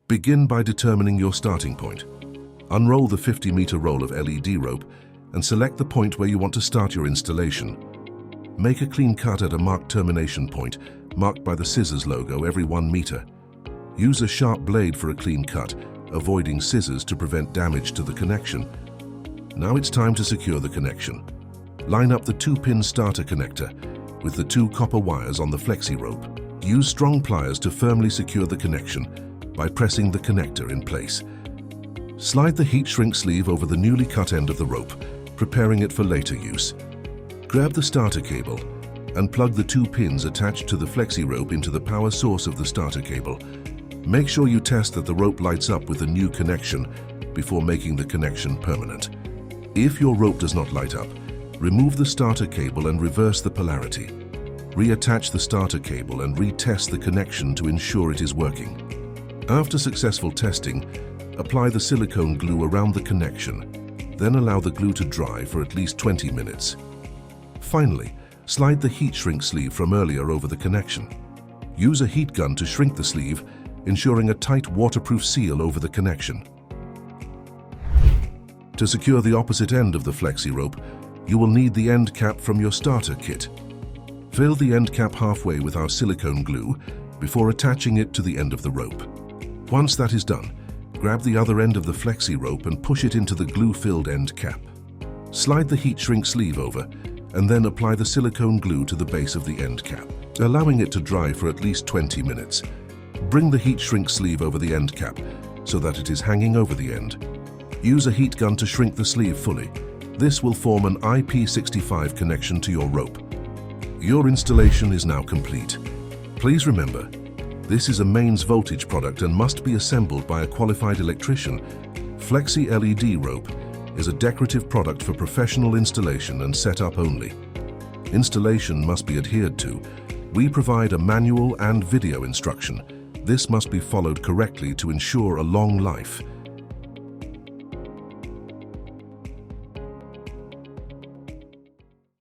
Begin by determining your starting point. Unroll the 50-meter roll of LED rope and select the point where you want to start your installation. Make a clean cut at a marked termination point, marked by the scissors logo every 1 meter. Use a sharp blade for a clean cut, avoiding scissors to prevent damage to the connection. Now it's time to secure the connection. Line up the 2-pin starter connector with the 2 copper wires on the Flexi Rope. Use strong pliers to firmly secure the connection by pressing the connector in place. Slide the heat shrink sleeve over the newly cut end of the rope, preparing it for later use. Grab the starter cable and plug the 2 pins attached to the Flexi Rope into the power source of the starter cable. Make sure you test that the rope lights up with the new connection before making the connection permanent. If your rope does not light up, remove the starter cable and reverse the polarity. Reattach the starter cable and retest the connection to ensure it is working. After successful testing, apply the silicone glue around the connection, then allow the glue to dry for at least 20 minutes. Finally, slide the heat shrink sleeve from earlier over the connection. Use a heat gun to shrink the sleeve, ensuring a tight waterproof seal over the connection. To secure the opposite end of the Flexi Rope, you will need the end cap from your starter kit. Fill the end cap halfway with our silicone glue before attaching it to the end of the rope. Once that is done, grab the other end of the Flexi Rope and push it into the glue-filled end cap. Slide the heat shrink sleeve over and then apply the silicone glue to the base of the end cap, allowing it to dry for at least 20 minutes. Bring the heat shrink sleeve over the end cap so that it is hanging over the end. Use a heat gun to shrink the sleeve fully. This will form an IP65 connection to your rope. Your installation is now complete. Please remember, this is a mains voltage product and must be assembled by a qualified electrician. Flexi LED Rope is a decorative product for professional installation and setup only. Installation must be adhered to. We provide a manual and video instruction. This must be followed correctly to ensure a long life.